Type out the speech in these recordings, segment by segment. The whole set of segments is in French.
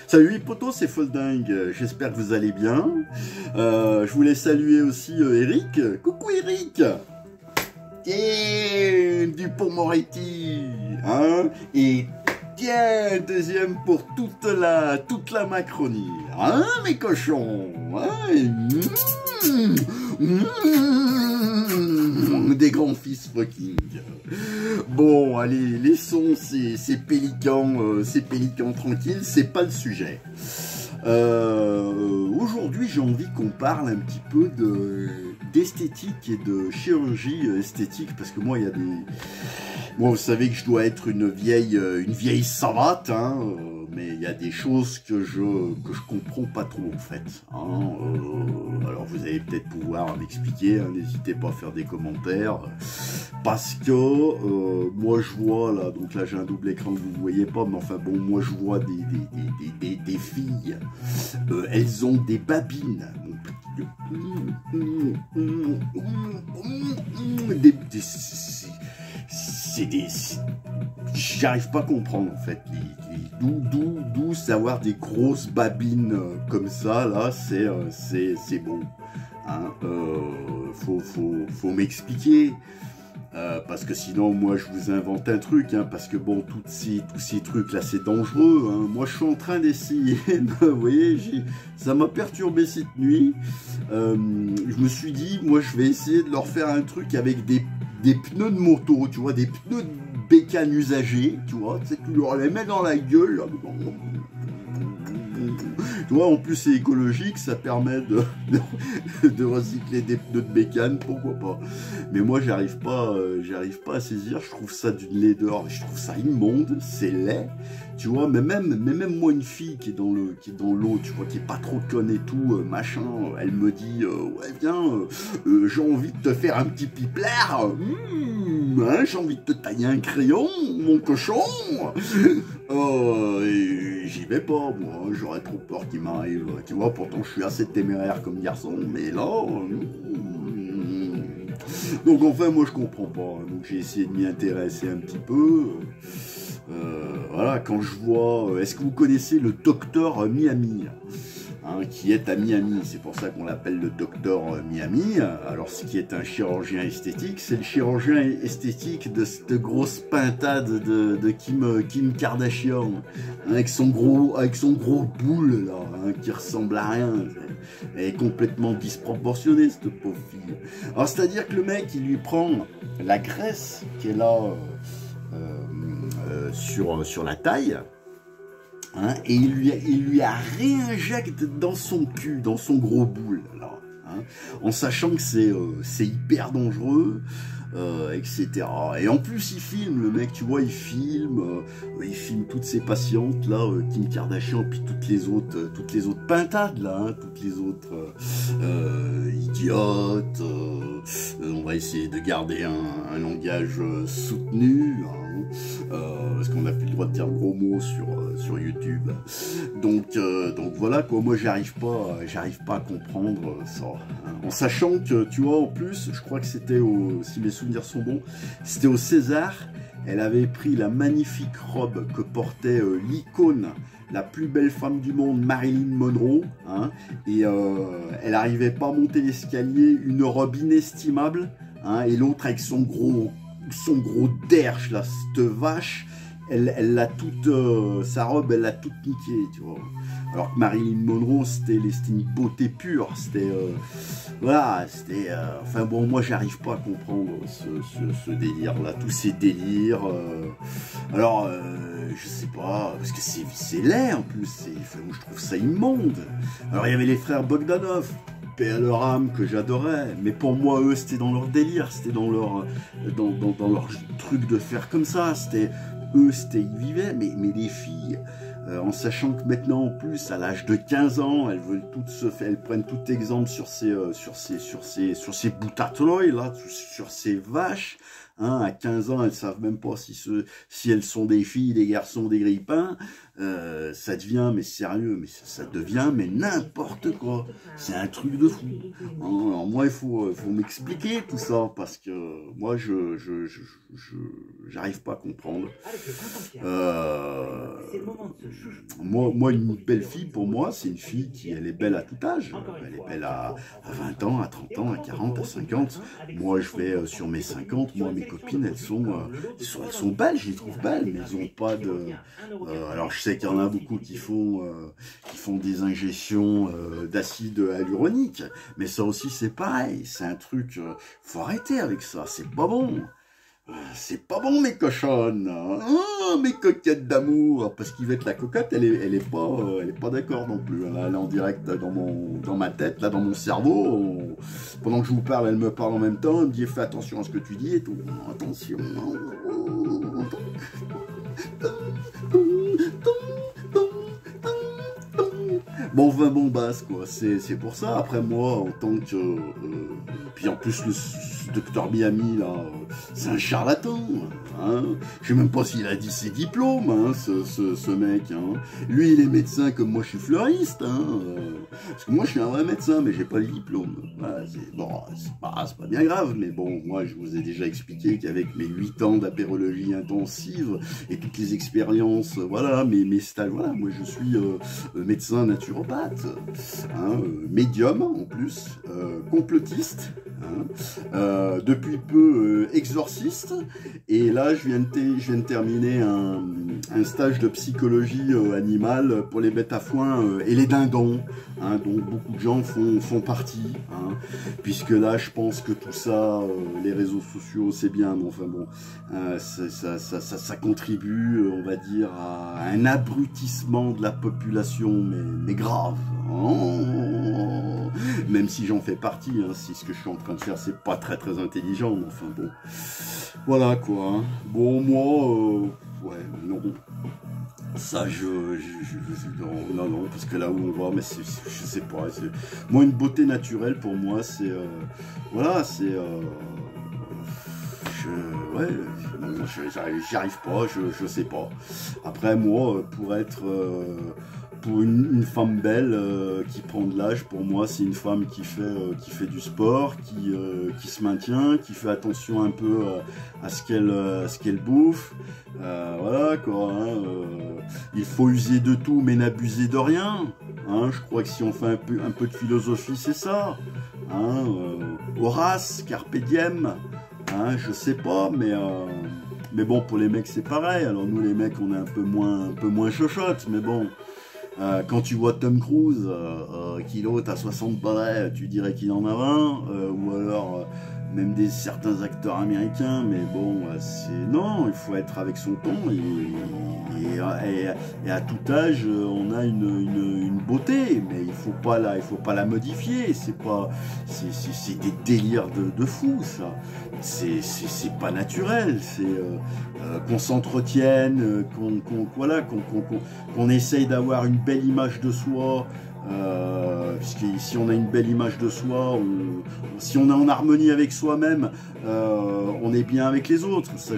Salut les potos, c'est Foldingue, j'espère que vous allez bien. Je voulais saluer aussi Eric. Coucou Eric. Tiens, du Pont-Moretti, hein. Et tiens, deuxième pour toute la Macronie, hein, mes cochons, hein. Des grands fils fucking. Bon, allez, laissons ces pélicans tranquilles, c'est pas le sujet. Aujourd'hui, j'ai envie qu'on parle un petit peu d'esthétique et de chirurgie esthétique, parce que moi, il y a des... Moi, vous savez que je dois être une vieille savate, hein, mais il y a des choses que je comprends pas trop, en fait. Hein, alors, vous allez peut-être pouvoir m'expliquer, hein, n'hésitez pas à faire des commentaires, parce que moi, je vois, là, donc là, j'ai un double écran que vous ne voyez pas, mais enfin, bon, moi, je vois des filles, elles ont des babines, j'arrive pas à comprendre en fait, d'où savoir des grosses babines comme ça, là, c'est bon, hein, faut m'expliquer, parce que sinon moi je vous invente un truc, hein, parce que bon, tous ces trucs là c'est dangereux, hein. Moi je suis en train d'essayer, vous voyez, ça m'a perturbé cette nuit, je me suis dit, moi je vais essayer de leur faire un truc avec des pneus de moto, tu vois, des pneus de bécane usagés, tu vois, tu sais, tu leur les mets dans la gueule, là. Tu vois, en plus c'est écologique, ça permet de recycler des pneus de bécane, pourquoi pas. Mais moi j'arrive pas à saisir, je trouve ça d'une laideur, je trouve ça immonde, c'est laid, tu vois, mais même moi, une fille qui est dans l'eau, tu vois, qui est pas trop conne et tout, machin, elle me dit, ouais viens, j'ai envie de te faire un petit piplard, hein, j'ai envie de te tailler un crayon, mon cochon. J'y vais pas, moi, j'aurais trop peur qu'il m'arrive, tu vois, pourtant je suis assez téméraire comme garçon, mais là... Donc enfin, moi je comprends pas, donc j'ai essayé de m'y intéresser un petit peu, voilà, quand je vois... Est-ce que vous connaissez le docteur Miami, hein, qui est à Miami, c'est pour ça qu'on l'appelle le docteur Miami. Alors ce qui est un chirurgien esthétique, c'est le chirurgien esthétique de cette grosse pintade de Kim Kardashian, hein, avec son gros boule là, hein, qui ressemble à rien. Elle est complètement disproportionnée, cette pauvre fille. Alors c'est à dire que le mec il lui prend la graisse qui est là sur la taille, hein, et il lui a réinjecte dans son cul, dans son gros boule, là, hein, en sachant que c'est hyper dangereux, etc. Et en plus, il filme, le mec, tu vois, il filme toutes ses patientes, là, Kim Kardashian, puis toutes les autres pintades, là, hein, toutes les autres idiotes. On va essayer de garder un langage soutenu, hein, parce qu'on n'a plus le droit de dire gros mots sur YouTube. Donc voilà quoi, moi j'arrive pas à comprendre ça, hein. En sachant que, tu vois, en plus, je crois que c'était si mes souvenirs sont bons, c'était au César, elle avait pris la magnifique robe que portait l'icône, la plus belle femme du monde, Marilyn Monroe, hein, et elle n'arrivait pas à monter l'escalier, une robe inestimable, hein, et l'autre avec son gros derche, là, cette vache, elle l'a toute, sa robe, elle l'a toute niquée, tu vois. Alors que Marilyn Monroe, c'était une beauté pure, c'était, voilà, c'était, enfin bon, moi j'arrive pas à comprendre ce délire-là, tous ces délires, alors, je sais pas, parce que c'est laid en plus, enfin, moi, je trouve ça immonde. Alors il y avait les frères Bogdanov, paix à leur âme, que j'adorais, mais pour moi eux c'était dans leur délire, c'était dans leur truc de faire comme ça, ils vivaient, mais les filles, en sachant que maintenant en plus à l'âge de 15 ans elles veulent toutes elles prennent tout exemple sur ces boutatoy là, sur ces vaches, hein, à 15 ans elles savent même pas si elles sont des filles, des garçons, des grippins, ça devient, mais sérieux, mais ça devient, mais n'importe quoi. C'est un truc de fou. Alors moi, il faut m'expliquer tout ça, parce que moi, j'arrive pas à comprendre. Moi, une belle fille, pour moi, c'est une fille qui, elle est belle à tout âge. Elle est belle à 20 ans, à 30 ans, à 40, à 50. Moi, je vais sur mes 50. Moi, mes copines, elles sont belles, je les trouve belles, mais elles n'ont pas de... alors, je sais qu'il y en a beaucoup qui font des injections d'acide hyaluronique. Mais ça aussi, c'est pareil. C'est un truc... faut arrêter avec ça. C'est pas bon. C'est pas bon, mes cochonnes, hein, mes coquettes d'amour, parce qu'Yvette la cocotte, elle est pas d'accord non plus. Elle est en direct dans ma tête, là, dans mon cerveau. Pendant que je vous parle, elle me parle en même temps. Elle me dit, fais attention à ce que tu dis et tout. Attention. Bon, vin bombasse, quoi, c'est pour ça. Après, moi, en tant que... puis en plus, le docteur Miami, là, c'est un charlatan, hein. Je sais même pas s'il a dit ses diplômes, hein, ce mec, hein. Lui, il est médecin comme moi, je suis fleuriste, hein. Parce que moi, je suis un vrai médecin, mais j'ai pas le diplôme. Voilà, bon, c'est pas bien grave, mais bon, moi, je vous ai déjà expliqué qu'avec mes 8 ans d'apérologie intensive et toutes les expériences, voilà, mes stages, voilà, moi, je suis médecin naturopathe, hein, médium en plus, complotiste, hein, depuis peu exorciste, et là je viens de terminer un stage de psychologie animale pour les bêtes à foin et les dindons, hein, dont beaucoup de gens font partie, hein, puisque là je pense que tout ça, les réseaux sociaux c'est bien, mais enfin bon, ça contribue, on va dire, à un abrutissement de la population, mais grave, hein. Même si j'en fais partie, hein, si ce que je suis en train de faire c'est pas très intelligent, mais enfin bon, voilà quoi, hein. Bon, moi, ouais, non, ça non, parce que là où on va, mais je sais pas, moi une beauté naturelle pour moi c'est, voilà, c'est, ouais, j'y arrive pas, je sais pas. Après moi, pour une femme belle qui prend de l'âge, pour moi c'est une femme qui fait du sport, qui se maintient, qui fait attention un peu à ce qu'elle bouffe, voilà quoi, hein, il faut user de tout mais n'abuser de rien, hein. Je crois que si on fait un peu de philosophie c'est ça, hein, Horace, Carpe diem, hein, je sais pas, mais bon, pour les mecs c'est pareil. Alors nous les mecs on est un peu moins chochottes, mais bon, quand tu vois Tom Cruise qui l'autre à 60 balais, tu dirais qu'il en a 20, ou alors même certains acteurs américains, mais bon, non, il faut être avec son ton, et à tout âge on a une beauté, mais il faut pas la modifier. C'est des délires de fou, ça. C'est pas naturel. C'est qu'on s'entretienne, qu'on essaye d'avoir une belle image de soi. Puisque si on a une belle image de soi, si on est en harmonie avec soi-même, on est bien avec les autres, ça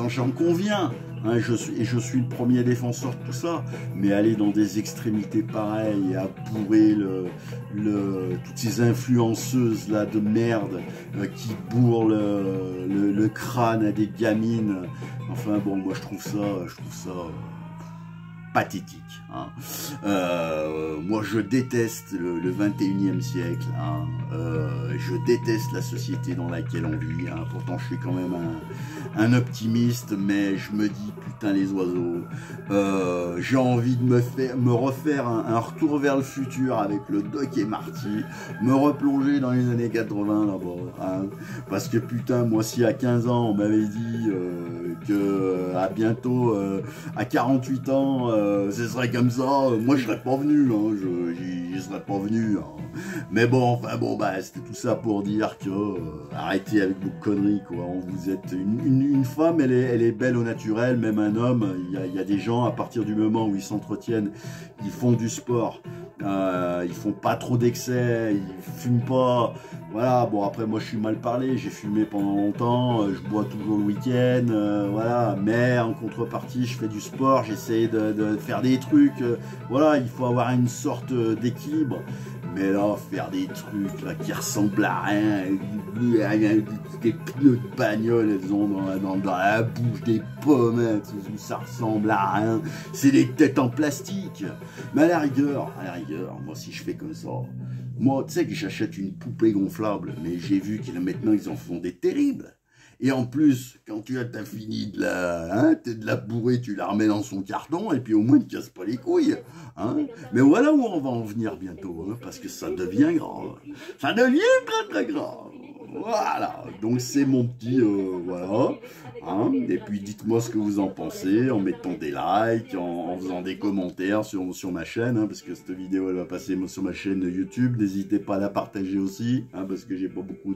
j'en conviens, hein, je suis le premier défenseur de tout ça, mais aller dans des extrémités pareilles et à bourrer toutes ces influenceuses là de merde qui bourrent le crâne à des gamines, enfin bon, moi je trouve ça pathétique, hein. Moi je déteste le 21e siècle, hein. Je déteste la société dans laquelle on vit, hein. Pourtant je suis quand même un optimiste, mais je me dis putain les oiseaux, j'ai envie de me refaire un retour vers le futur avec le Doc et Marty, me replonger dans les années 80 là-bas, hein. Parce que putain, moi si à 15 ans on m'avait dit que à bientôt à 48 ans ce serait comme ça, moi je serais pas venu, hein, j'y serais pas venu, hein. Mais bon, enfin bon, bah c'était tout ça pour dire que arrêtez avec vos conneries, quoi. Vous êtes une femme, elle est belle au naturel, même un homme, il y a des gens, à partir du moment où ils s'entretiennent, ils font du sport, ils font pas trop d'excès, ils fument pas, voilà. Bon, après moi je suis mal parlé, j'ai fumé pendant longtemps, je bois toujours le week-end, voilà, mais en contrepartie je fais du sport, j'essaie de faire des trucs, voilà, il faut avoir une sorte d'équilibre. Mais là, faire des trucs là, qui ressemblent à rien, des pneus de bagnole, elles ont dans la bouche des pommettes, ça ressemble à rien. C'est des têtes en plastique. Mais à la rigueur, moi si je fais comme ça, moi tu sais que j'achète une poupée gonflable, mais j'ai vu que maintenant ils en font des terribles. Et en plus, quand tu as fini de la bourrer, tu la remets dans son carton, et puis au moins, tu ne casses pas les couilles. Hein. Mais voilà où on va en venir bientôt, hein, parce que ça devient grave. Ça devient très très grave. Voilà, donc c'est mon petit, voilà. Hein. Et puis dites-moi ce que vous en pensez, en mettant des likes, en faisant des commentaires sur ma chaîne, hein, parce que cette vidéo, elle va passer sur ma chaîne YouTube. N'hésitez pas à la partager aussi, hein, parce que j'ai pas beaucoup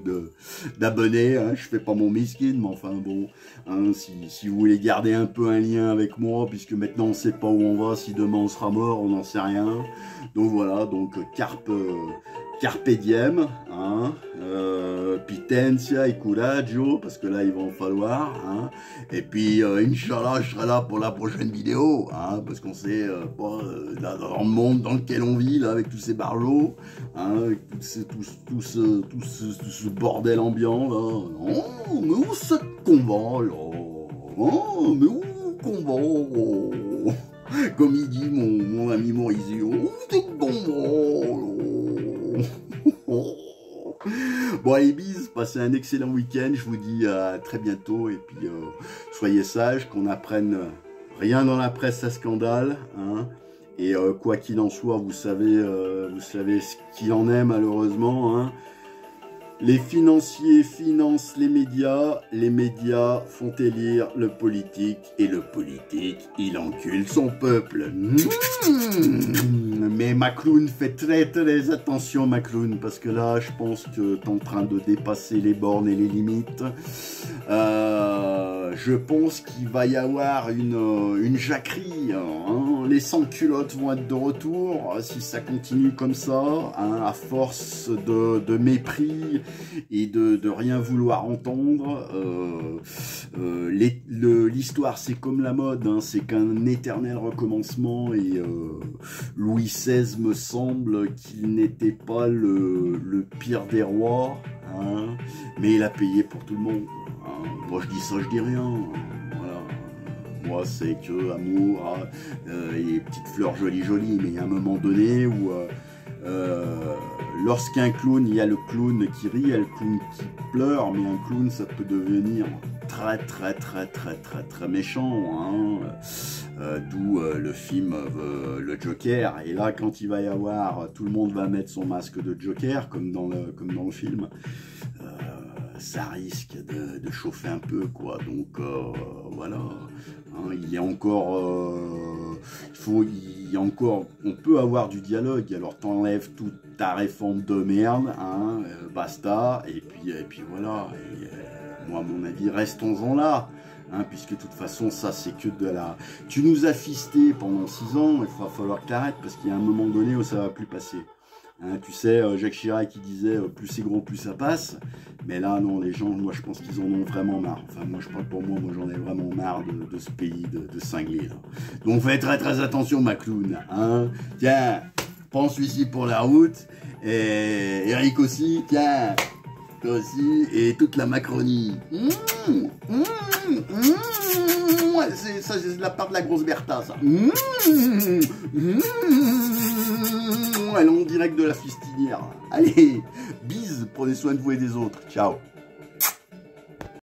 d'abonnés, hein. Je fais pas mon miskin, mais enfin bon, hein, si vous voulez garder un peu un lien avec moi, puisque maintenant on sait pas où on va, si demain on sera mort, on n'en sait rien. Donc voilà, donc carpe diem, hein, Potentia et couraggio, parce que là il va en falloir, hein, et puis Inch'Allah je serai là pour la prochaine vidéo, hein, parce qu'on sait pas là, dans le monde dans lequel on vit, là, avec tous ces barjots, hein, avec tout ce bordel ambiant, là. Oh, mais où c'est qu'on va, là? Oh, mais où qu'on va? Comme il dit mon ami Maurice, où c'est qu'on va? Bon allez, bis, passez un excellent week-end, je vous dis à très bientôt, et puis soyez sages, qu'on apprenne rien dans la presse à scandale, hein, et quoi qu'il en soit, vous savez ce qu'il en est malheureusement, hein. Les financiers financent les médias font élire le politique, et le politique, il encule son peuple. Mais Macron, fait très très attention Macron, parce que là, je pense que t'es en train de dépasser les bornes et les limites. Je pense qu'il va y avoir une jacquerie, hein. Les sans-culottes vont être de retour, si ça continue comme ça, hein, à force de mépris et de rien vouloir entendre. L'histoire, c'est comme la mode, hein, c'est qu'un éternel recommencement, et Louis XVI me semble qu'il n'était pas le pire des rois, hein, mais il a payé pour tout le monde. Hein. Moi je dis ça, je dis rien. Voilà. Moi c'est que amour, et petites fleurs jolies, mais il y a un moment donné où lorsqu'un clown, il y a le clown qui rit, il y a le clown qui pleure, mais un clown ça peut devenir très méchant, hein. D'où le film le Joker. Et là, quand il va y avoir, tout le monde va mettre son masque de Joker, comme dans le film, ça risque de chauffer un peu, quoi. Donc voilà, hein, il y a encore, on peut avoir du dialogue. Alors t'enlèves toute ta réforme de merde, hein, basta. Et puis voilà. Et, moi, à mon avis, restons-en là. Hein, puisque de toute façon, ça, c'est que de la... Tu nous as fisté pendant 6 ans, il va falloir que t'arrêtes, parce qu'il y a un moment donné où ça va plus passer. Hein, tu sais, Jacques Chirac qui disait plus c'est gros, plus ça passe. Mais là, non, les gens, moi, je pense qu'ils en ont vraiment marre. Enfin, moi, je parle pour moi, j'en ai vraiment marre de ce pays de cinglés, là. Donc, faites très attention, Macron. Hein. Tiens, prends celui-ci pour la route. Et Eric aussi, tiens... aussi, et toute la Macronie. Ça, c'est la part de la grosse Bertha, ça. Elle est en direct de la fistinière. Allez, bise, prenez soin de vous et des autres. Ciao.